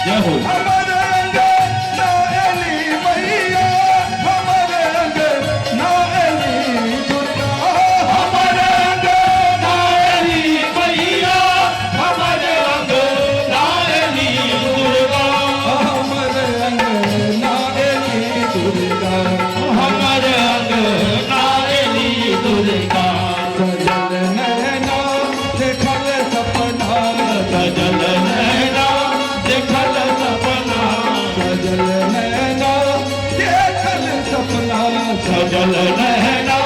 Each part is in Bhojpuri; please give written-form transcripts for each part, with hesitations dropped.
जय हो। हमारे अंगना एली मैया, हमारे अंगना एली दुर्गा, हमारे अंगना एली मैया, हमारे अंगना एली दुर्गा, हमारे अंगना एली दुर्गा, हमारे अंगना एली दुर्गा। सजल नैना देखल सपना, सजल नैना देखल सपना, सजल नैना देखल सपना, सजल नैना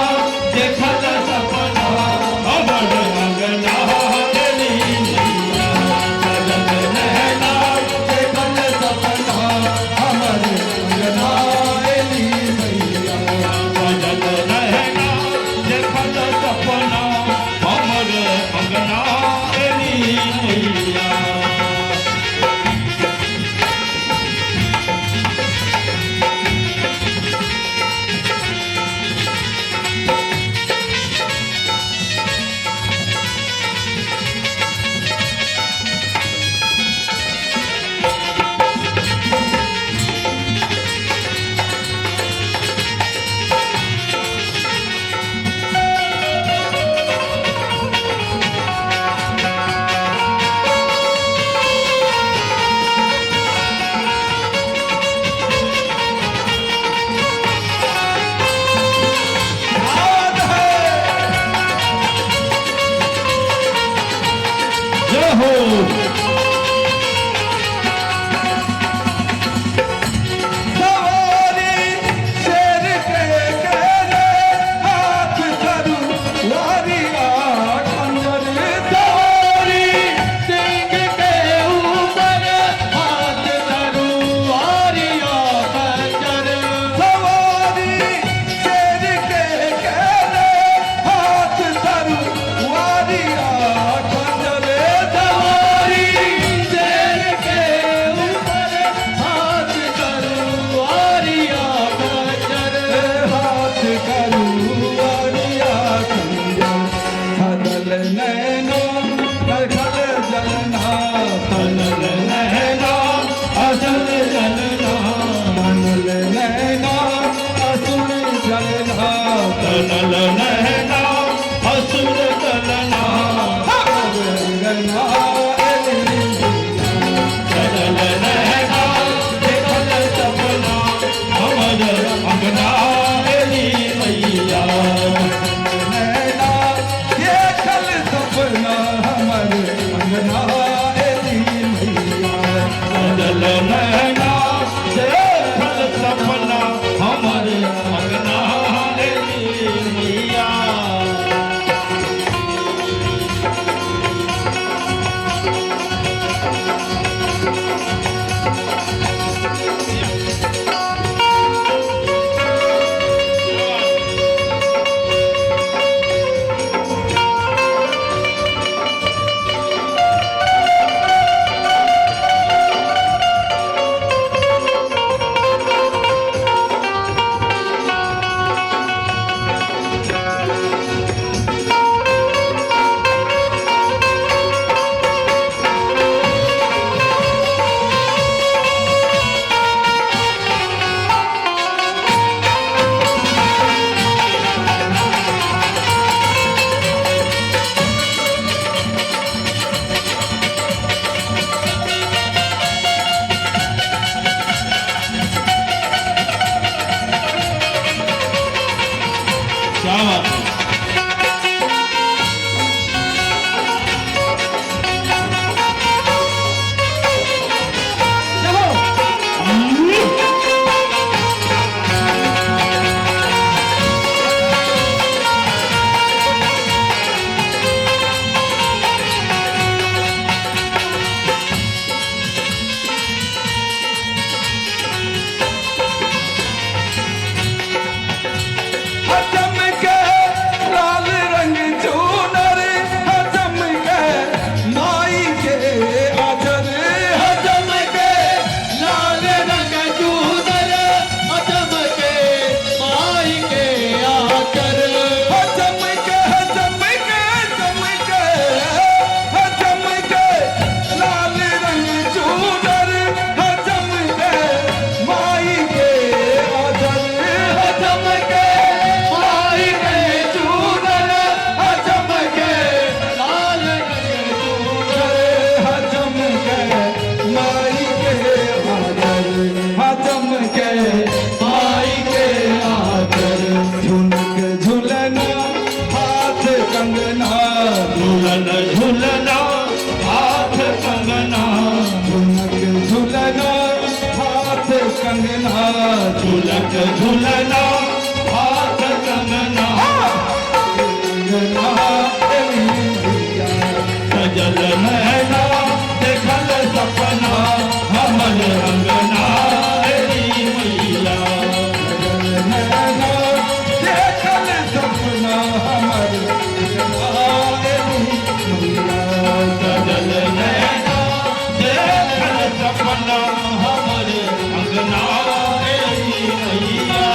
देखल सपना, हमारे अंगना एली मैया, सजल नैना देखल सपना, हमारे अंगना एली मैया। सजल नैना देखल सपना, हमारे अंगना एली मैया। कंगना झुलक झुलना हाथ कंगना अंगना तेरी मैया सजल नैना देखल सपना हमर अंगना तेरी मैया नैना देखल सपना हमर अंगना तेरी मैया सजल नैना देखल सपना हमर अंगना तेरी मैया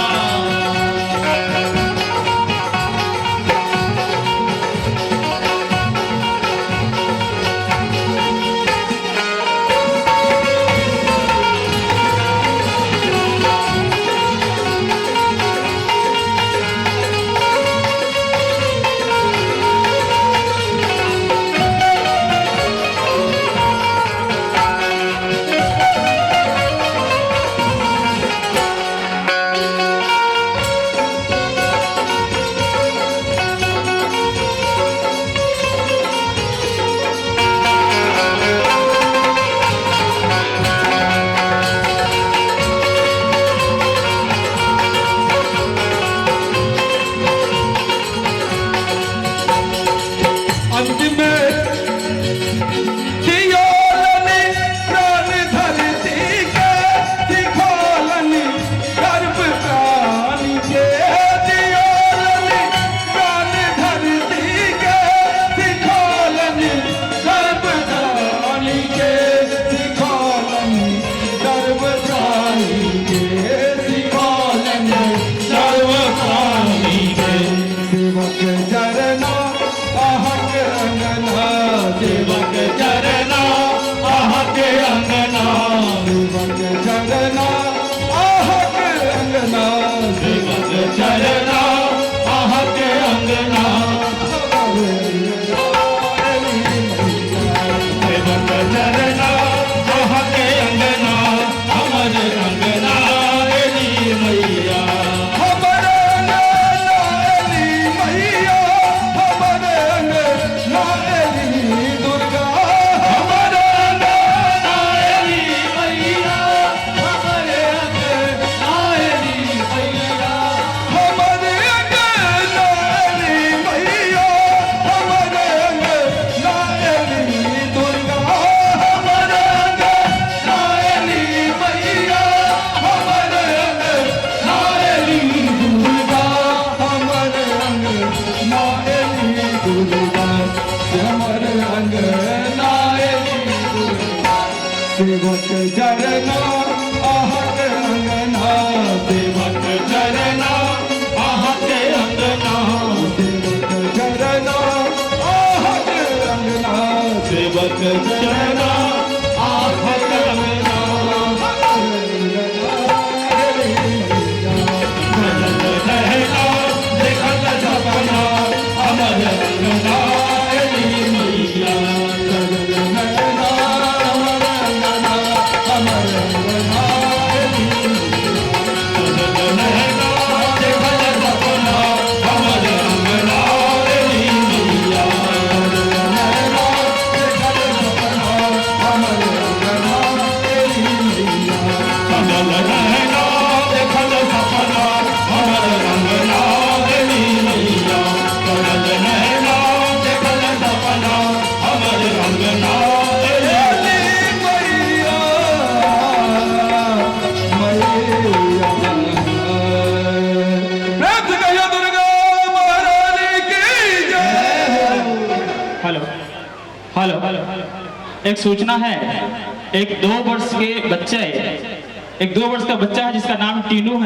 सेवक चरना आहके अंगना सेवक चरना आहके अंगना सेवक चरना आहके अंगना सेवक चरना आहके अंगना हमर अंगना तेरी मैया हमर नाली मैया हमर नाली दुर्गा हमर नायरी मैया हमर नायरी मैया हमर नाली मैया हमर नाली दुर्गा हमर नायरी मैया हमर नायरी दुर्गा हमर नाली दुर्गा हमर नाली दुर्गा सेवक चरना आहक अंगना सेवक चरना आहके अंगना सेवक चरना आहक अंगना सेवक चरना आहके अंगना रहना देखल सपना हमर अंगना तेरी मैया रहना देखल सपना हमर अंगना तेरी मैया सजल रहना देखल सपना हमर अंगना तेरी मैया सजल रहना देखल सपना हमर अंगना तेरी हेलो हेलो एक सूचना है। एक 2 वर्ष का बच्चा है जिसका नाम टीनू है।